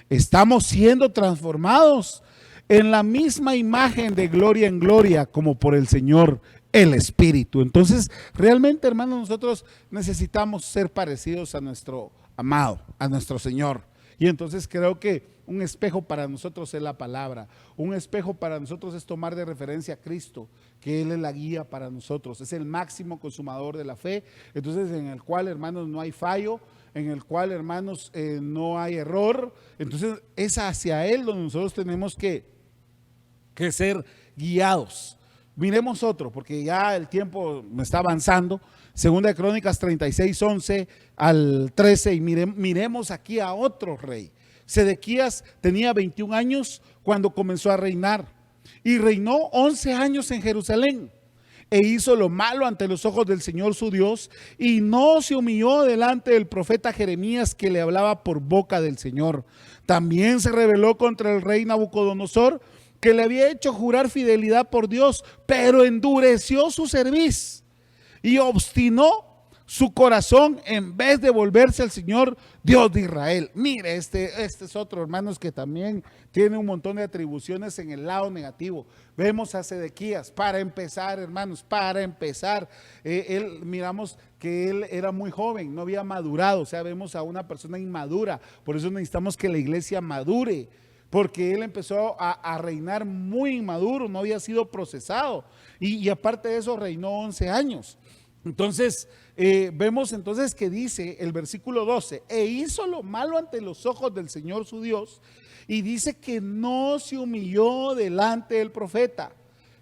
[SPEAKER 1] estamos siendo transformados en la misma imagen de gloria en gloria, como por el Señor, el Espíritu. Entonces, realmente, hermanos, nosotros necesitamos ser parecidos a nuestro amado, a nuestro Señor. Y entonces creo que un espejo para nosotros es la palabra. Un espejo para nosotros es tomar de referencia a Cristo, que Él es la guía para nosotros, es el máximo consumador de la fe. Entonces, en el cual, hermanos, no hay fallo, en el cual, hermanos, no hay error. Entonces, es hacia Él donde nosotros tenemos que ser guiados. Miremos otro, porque ya el tiempo me está avanzando. Segunda de Crónicas 36:11 al 13, y miremos aquí a otro rey. Sedequías tenía 21 años cuando comenzó a reinar, y reinó 11 años en Jerusalén. e hizo lo malo ante los ojos del Señor su Dios, y no se humilló delante del profeta Jeremías, que le hablaba por boca del Señor. También se rebeló contra el rey Nabucodonosor, que le había hecho jurar fidelidad por Dios, pero endureció su cerviz y obstinó su corazón en vez de volverse al Señor Dios de Israel. Mire, este es otro, hermanos, que también tiene un montón de atribuciones en el lado negativo. Vemos a Sedequías, para empezar, hermanos, miramos que él era muy joven, no había madurado, o sea, vemos a una persona inmadura. Por eso necesitamos que la iglesia madure, porque él empezó a reinar muy inmaduro, no había sido procesado, y aparte de eso reinó 11 años. Entonces, vemos entonces que dice el versículo 12, e hizo lo malo ante los ojos del Señor su Dios, y dice que no se humilló delante del profeta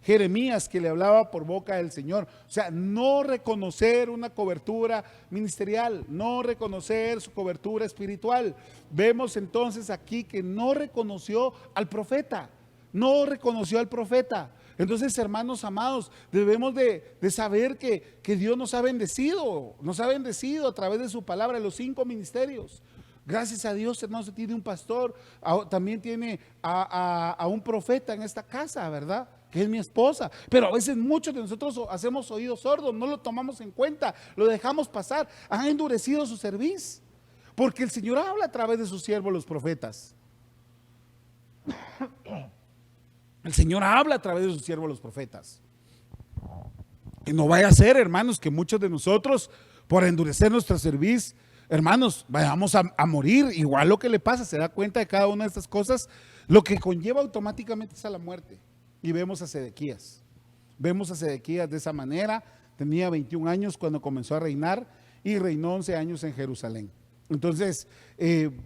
[SPEAKER 1] Jeremías, que le hablaba por boca del Señor. O sea, no reconocer una cobertura ministerial, no reconocer su cobertura espiritual. Vemos entonces aquí que no reconoció al profeta, no reconoció al profeta. Entonces, hermanos amados, debemos de saber que Dios nos ha bendecido a través de su palabra, los 5 ministerios. Gracias a Dios, hermanos, se tiene un pastor, también tiene a un profeta en esta casa, ¿verdad? Que es mi esposa. Pero a veces muchos de nosotros hacemos oídos sordos, no lo tomamos en cuenta, lo dejamos pasar. Han endurecido su cerviz, porque el Señor habla a través de sus siervos, los profetas. El Señor habla a través de sus siervos, los profetas. Y no vaya a ser, hermanos, que muchos de nosotros, por endurecer nuestra cerviz, hermanos, vayamos a morir. Igual lo que le pasa, se da cuenta de cada una de estas cosas, lo que conlleva automáticamente es a la muerte. Y vemos a Sedequías de esa manera. Tenía 21 años cuando comenzó a reinar, y reinó 11 años en Jerusalén. Entonces,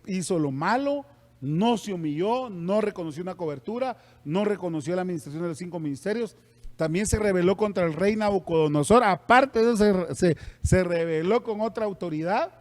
[SPEAKER 1] hizo lo malo, no se humilló, no reconoció una cobertura, no reconoció la administración de los 5 ministerios. También se rebeló contra el rey Nabucodonosor. Aparte de eso, se rebeló con otra autoridad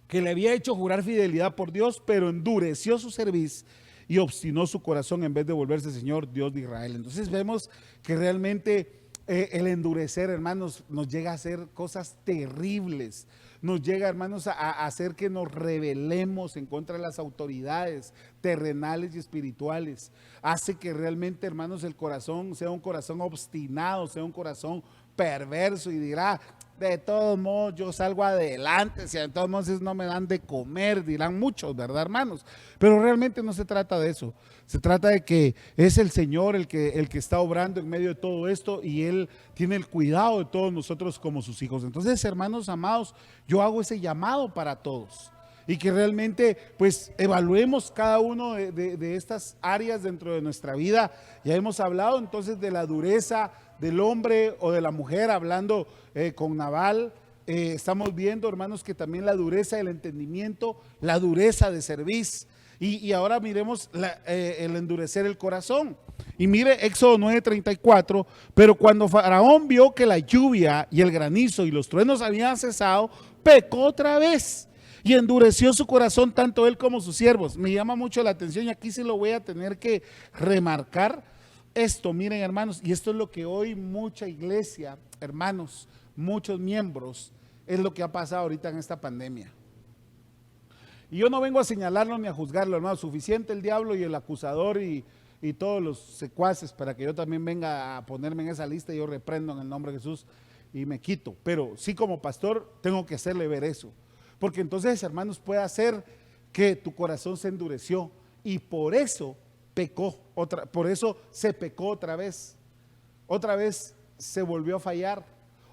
[SPEAKER 1] que le había hecho jurar fidelidad por Dios, pero endureció su cerviz y obstinó su corazón en vez de volverse Señor Dios de Israel. Entonces vemos que realmente el endurecer, hermanos, nos llega a hacer cosas terribles. Nos llega, hermanos, a hacer que nos rebelemos en contra de las autoridades terrenales y espirituales. Hace que realmente, hermanos, el corazón sea un corazón obstinado, sea un corazón perverso, y dirá: de todos modos yo salgo adelante, si de todos modos no me dan de comer, dirán muchos, ¿verdad, hermanos? Pero realmente no se trata de eso. Se trata de que es el Señor el que está obrando en medio de todo esto, y Él tiene el cuidado de todos nosotros como sus hijos. Entonces, hermanos amados, yo hago ese llamado para todos, y que realmente pues evaluemos cada uno de estas áreas dentro de nuestra vida. Ya hemos hablado entonces de la dureza del hombre o de la mujer, hablando con Nabal. Estamos viendo, hermanos, que también la dureza del entendimiento, la dureza de cerviz, y ahora miremos el endurecer el corazón. Y mire Éxodo 9:34, pero cuando Faraón vio que la lluvia y el granizo y los truenos habían cesado, pecó otra vez y endureció su corazón, tanto él como sus siervos. Me llama mucho la atención, y aquí sí lo voy a tener que remarcar esto. Miren, hermanos, y esto es lo que hoy mucha iglesia, hermanos, muchos miembros, es lo que ha pasado ahorita en esta pandemia. Y yo no vengo a señalarlo ni a juzgarlo, no, suficiente el diablo y el acusador y todos los secuaces para que yo también venga a ponerme en esa lista. Y yo reprendo en el nombre de Jesús y me quito. Pero sí, como pastor tengo que hacerle ver eso, porque entonces, hermanos, puede hacer que tu corazón se endureció, y por eso pecó, por eso se pecó otra vez se volvió a fallar,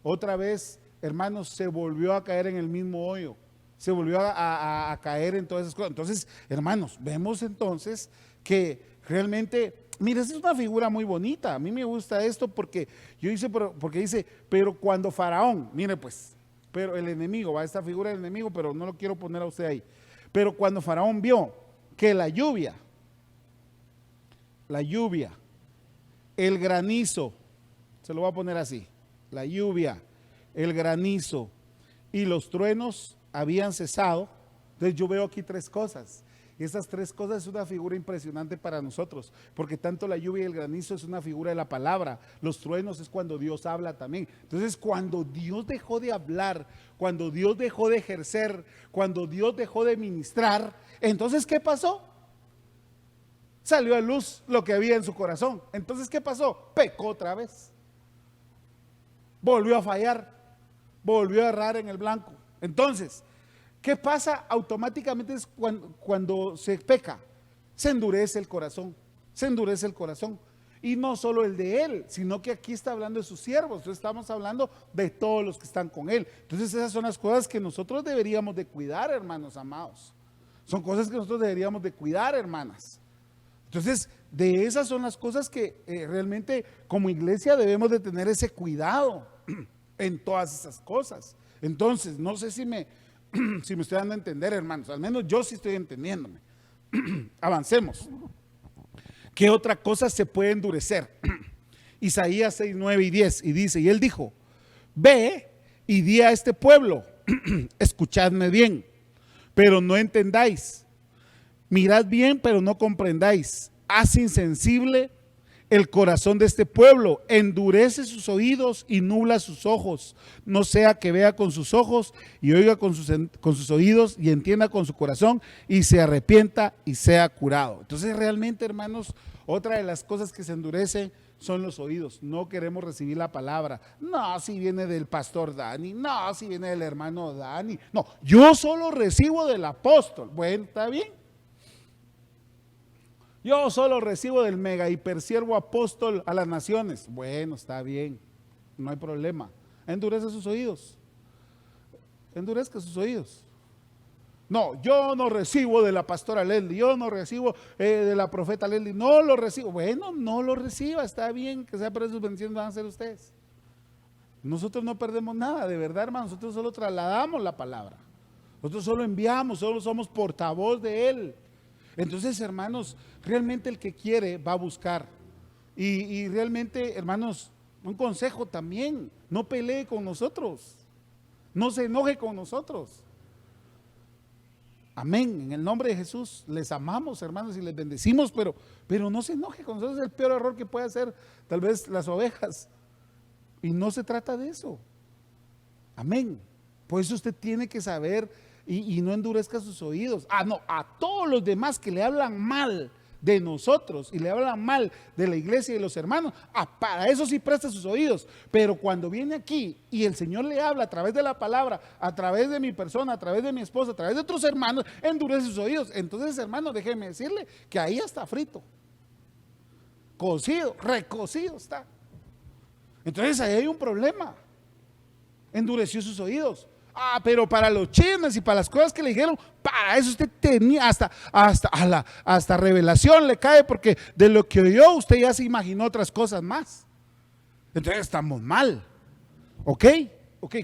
[SPEAKER 1] otra vez, hermanos, se volvió a caer en el mismo hoyo, se volvió a caer en todas esas cosas. Entonces, hermanos, vemos entonces que realmente, mira, esta es una figura muy bonita. A mí me gusta esto porque dice, pero cuando Faraón, mire pues, pero el enemigo, va esta figura del enemigo, pero no lo quiero poner a usted ahí. Pero cuando Faraón vio que la lluvia, el granizo, se lo voy a poner así, la lluvia, el granizo y los truenos habían cesado. Entonces yo veo aquí 3 cosas: Y estas tres cosas es una figura impresionante para nosotros, porque tanto la lluvia y el granizo es una figura de la palabra, los truenos es cuando Dios habla también. Entonces, cuando Dios dejó de hablar, cuando Dios dejó de ejercer, cuando Dios dejó de ministrar, entonces ¿qué pasó? Salió a luz lo que había en su corazón. Entonces, ¿qué pasó? Pecó otra vez. Volvió a fallar, volvió a errar en el blanco. Entonces, ¿qué pasa? Automáticamente es cuando se peca, se endurece el corazón, se endurece el corazón. Y no solo el de él, sino que aquí está hablando de sus siervos. Entonces estamos hablando de todos los que están con él. Entonces esas son las cosas que nosotros deberíamos de cuidar, hermanos amados. Son cosas que nosotros deberíamos de cuidar, hermanas. Entonces, de esas son las cosas que realmente como iglesia debemos de tener ese cuidado en todas esas cosas. Entonces, no sé si me estoy dando a entender, hermanos, al menos yo sí estoy entendiéndome. Avancemos. ¿Qué otra cosa se puede endurecer? Isaías 6, 9 y 10, y dice, y él dijo, ve y di a este pueblo, escuchadme bien, pero no entendáis, mirad bien, pero no comprendáis, haz insensible el corazón de este pueblo, endurece sus oídos y nubla sus ojos, no sea que vea con sus ojos y oiga con sus oídos y entienda con su corazón y se arrepienta y sea curado. Entonces realmente, hermanos, otra de las cosas que se endurecen son los oídos. No queremos recibir la palabra. No, si viene del pastor Dani, no, si viene del hermano Dani, no, yo solo recibo del apóstol. Bueno, está bien. Yo solo recibo del mega hipersiervo apóstol a las naciones. Bueno, está bien, no hay problema. Endurece sus oídos. Endurezca sus oídos. No, yo no recibo de la pastora Leslie, yo no recibo de la profeta Leslie, no lo recibo. Bueno, no lo reciba, está bien, que sea por sus bendiciones van a ser ustedes. Nosotros no perdemos nada, de verdad, hermano, nosotros solo trasladamos la palabra. Nosotros solo enviamos, solo somos portavoz de él. Entonces, hermanos, realmente el que quiere va a buscar. Y realmente, hermanos, un consejo también, no pelee con nosotros, no se enoje con nosotros. Amén, en el nombre de Jesús, les amamos, hermanos, y les bendecimos, pero no se enoje con nosotros, es el peor error que puede hacer tal vez las ovejas. Y no se trata de eso. Amén. Por eso usted tiene que saber y no endurezca sus oídos. No, a todos los demás que le hablan mal de nosotros y le hablan mal de la iglesia y de los hermanos, para eso sí presta sus oídos. Pero cuando viene aquí y el Señor le habla a través de la palabra, a través de mi persona, a través de mi esposa, a través de otros hermanos, endurece sus oídos. Entonces, hermano, déjeme decirle que ahí está frito, cocido, recocido está. Entonces ahí hay un problema. Endureció sus oídos. Pero para los chismes y para las cosas que le dijeron, para eso usted tenía hasta revelación le cae, porque de lo que oyó usted ya se imaginó otras cosas más. Entonces estamos mal. ¿Ok?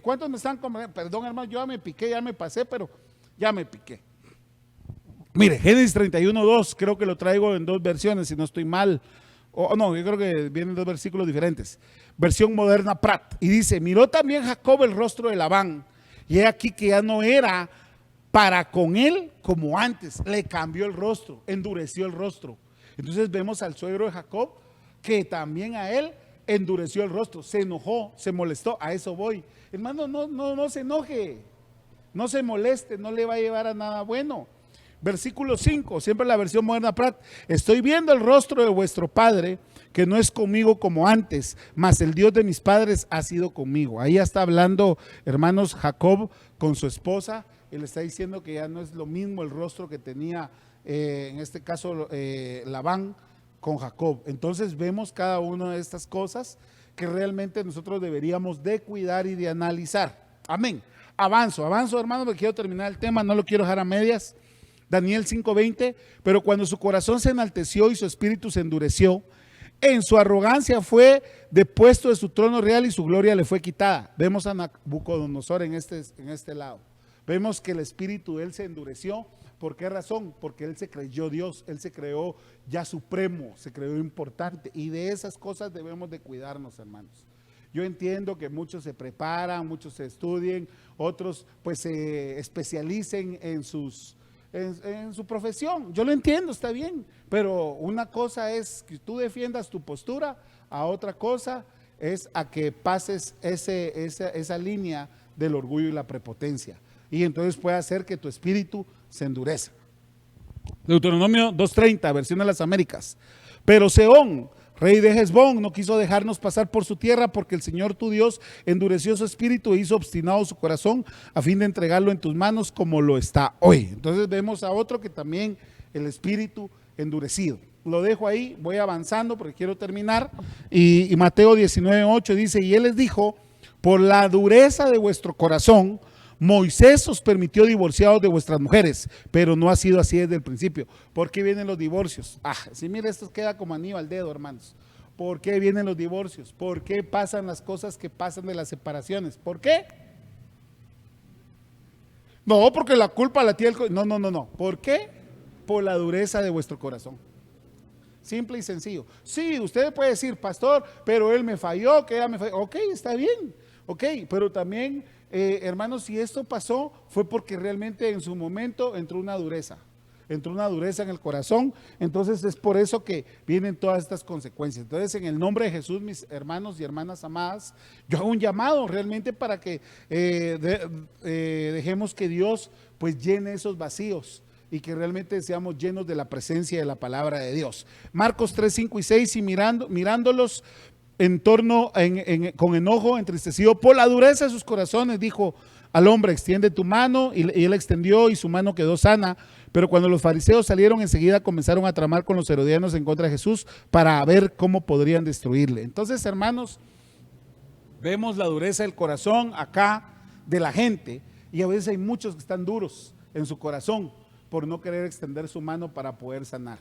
[SPEAKER 1] ¿Cuántos me están comiendo? Perdón, hermano, yo ya me piqué, ya me pasé, pero ya me piqué. Mire, Génesis 31:2, creo que lo traigo en dos versiones, si no estoy mal. No, yo creo que vienen dos versículos diferentes. Versión moderna Prat. Y dice, miró también Jacob el rostro de Labán, y he aquí que ya no era para con él como antes. Le cambió el rostro, endureció el rostro. Entonces vemos al suegro de Jacob que también a él endureció el rostro, se enojó, se molestó. A eso voy. Hermano, no se enoje, no se moleste, no le va a llevar a nada bueno. Versículo 5, siempre la versión moderna Prat. Estoy viendo el rostro de vuestro padre, que no es conmigo como antes, mas el Dios de mis padres ha sido conmigo. Ahí está hablando, hermanos, Jacob con su esposa. Él está diciendo que ya no es lo mismo el rostro que tenía, en este caso, Labán con Jacob. Entonces vemos cada una de estas cosas que realmente nosotros deberíamos de cuidar y de analizar. Amén. Avanzo, hermanos, porque quiero terminar el tema, no lo quiero dejar a medias. Daniel 5:20, pero cuando su corazón se enalteció y su espíritu se endureció, en su arrogancia fue depuesto de su trono real y su gloria le fue quitada. Vemos a Nabucodonosor en este lado. Vemos que el espíritu de él se endureció. ¿Por qué razón? Porque él se creyó Dios, él se creó ya supremo, se creó importante, y de esas cosas debemos de cuidarnos, hermanos. Yo entiendo que muchos se preparan, muchos se estudien, otros pues se especialicen en sus en su profesión. Yo lo entiendo, está bien, pero una cosa es que tú defiendas tu postura, a otra cosa es a que pases esa línea del orgullo y la prepotencia, y entonces puede hacer que tu espíritu se endurezca. Deuteronomio 2:30, versión de las Américas. Pero Sehón, rey de Hesbón, no quiso dejarnos pasar por su tierra, porque el Señor tu Dios endureció su espíritu e hizo obstinado su corazón a fin de entregarlo en tus manos, como lo está hoy. Entonces vemos a otro que también el espíritu endurecido. Lo dejo ahí, voy avanzando porque quiero terminar. Y Mateo 19:8 dice: y él les dijo: por la dureza de vuestro corazón Moisés os permitió divorciados de vuestras mujeres, pero no ha sido así desde el principio. ¿Por qué vienen los divorcios? Sí, mire, esto queda como anillo al dedo, hermanos. ¿Por qué vienen los divorcios? ¿Por qué pasan las cosas que pasan de las separaciones? ¿Por qué? No, porque la culpa la tiene el... No. ¿Por qué? Por la dureza de vuestro corazón. Simple y sencillo. Sí, usted puede decir: pastor, pero él me falló, que ella me falló. Ok, está bien. Ok, pero también, hermanos, si esto pasó, fue porque realmente en su momento entró una dureza en el corazón. Entonces es por eso que vienen todas estas consecuencias. Entonces, en el nombre de Jesús, mis hermanos y hermanas amadas, yo hago un llamado realmente para que dejemos que Dios pues llene esos vacíos, y que realmente seamos llenos de la presencia de la palabra de Dios. Marcos 3, 5 y 6, y mirándolos en torno, con enojo, entristecido por la dureza de sus corazones, dijo al hombre: extiende tu mano, y él extendió, y su mano quedó sana. Pero cuando los fariseos salieron, enseguida comenzaron a tramar con los herodianos en contra de Jesús para ver cómo podrían destruirle. Entonces, hermanos, vemos la dureza del corazón acá de la gente, y a veces hay muchos que están duros en su corazón por no querer extender su mano para poder sanar.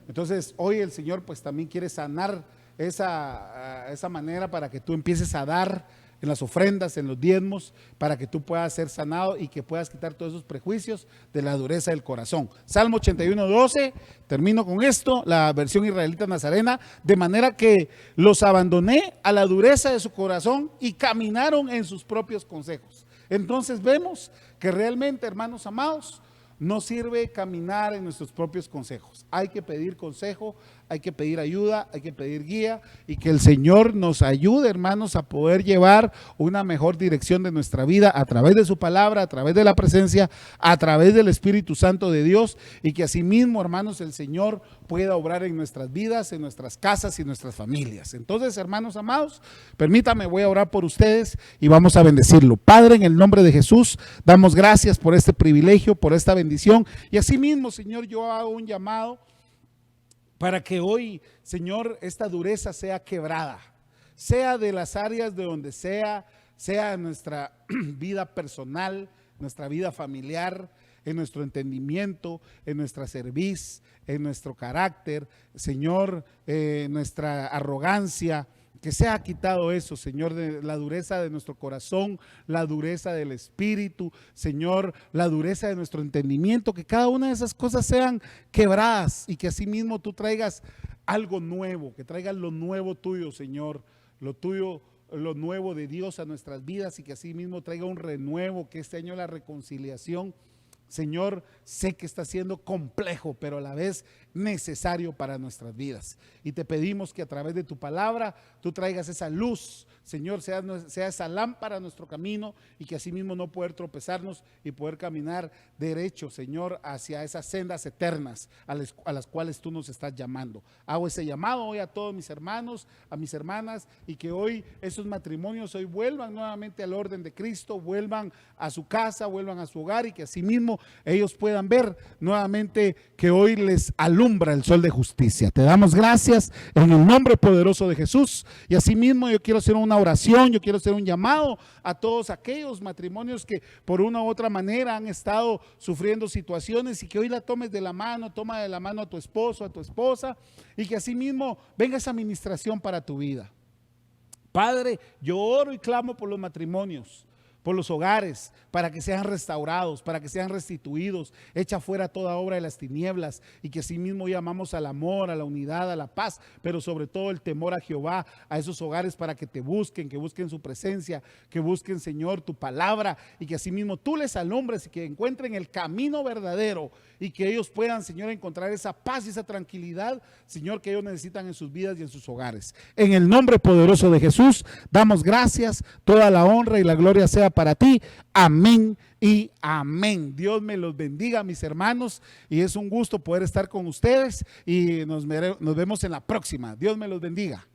[SPEAKER 1] Entonces hoy el Señor pues también quiere sanar esa manera, para que tú empieces a dar en las ofrendas, en los diezmos, para que tú puedas ser sanado y que puedas quitar todos esos prejuicios de la dureza del corazón. Salmo 81:12, termino con esto, la versión israelita nazarena: de manera que los abandoné a la dureza de su corazón y caminaron en sus propios consejos. Entonces vemos que realmente, hermanos amados, no sirve caminar en nuestros propios consejos. Hay que pedir consejo, hay que pedir ayuda, hay que pedir guía, y que el Señor nos ayude, hermanos, a poder llevar una mejor dirección de nuestra vida a través de su palabra, a través de la presencia, a través del Espíritu Santo de Dios, y que asimismo, hermanos, el Señor pueda obrar en nuestras vidas, en nuestras casas y nuestras familias. Entonces, hermanos amados, permítame, voy a orar por ustedes y vamos a bendecirlo. Padre, en el nombre de Jesús, damos gracias por este privilegio, por esta bendición, y asimismo, Señor, yo hago un llamado para que hoy, Señor, esta dureza sea quebrada, sea de las áreas de donde sea en nuestra vida personal, nuestra vida familiar, en nuestro entendimiento, en nuestra cerviz, en nuestro carácter, Señor, nuestra arrogancia. Que sea quitado eso, Señor, de la dureza de nuestro corazón, la dureza del espíritu, Señor, la dureza de nuestro entendimiento, que cada una de esas cosas sean quebradas, y que asimismo tú traigas algo nuevo, que traigas lo nuevo tuyo, Señor, lo tuyo, lo nuevo de Dios a nuestras vidas, y que asimismo traiga un renuevo, que este año la reconciliación, Señor, sé que está siendo complejo, pero a la vez necesario para nuestras vidas. Y te pedimos que a través de tu palabra tú traigas esa luz, Señor, sea esa lámpara a nuestro camino, y que así mismo no poder tropezarnos y poder caminar derecho, Señor, hacia esas sendas eternas a las cuales tú nos estás llamando. Hago ese llamado hoy a todos mis hermanos, a mis hermanas, y que hoy esos matrimonios hoy vuelvan nuevamente al orden de Cristo, vuelvan a su casa, vuelvan a su hogar, y que así mismo ellos puedan ver nuevamente que hoy les alumbra el sol de justicia. Te damos gracias en el nombre poderoso de Jesús, y así mismo yo quiero hacer una oración, yo quiero hacer un llamado a todos aquellos matrimonios que por una u otra manera han estado sufriendo situaciones, y que hoy la tomes de la mano, toma de la mano a tu esposo, a tu esposa, y que así mismo venga esa administración para tu vida. Padre, yo oro y clamo por los matrimonios, por los hogares, para que sean restaurados, para que sean restituidos. Echa fuera toda obra de las tinieblas y que así mismo llamamos al amor, a la unidad, a la paz, pero sobre todo el temor a Jehová, a esos hogares para que te busquen, que busquen su presencia, que busquen, Señor, tu palabra y que así mismo tú les alumbres y que encuentren el camino verdadero y que ellos puedan, Señor, encontrar esa paz y esa tranquilidad, Señor, que ellos necesitan en sus vidas y en sus hogares. En el nombre poderoso de Jesús, damos gracias, toda la honra y la gloria sea para ti. Amén y amén. Dios me los bendiga, mis hermanos, y es un gusto poder estar con ustedes y nos vemos en la próxima. Dios me los bendiga.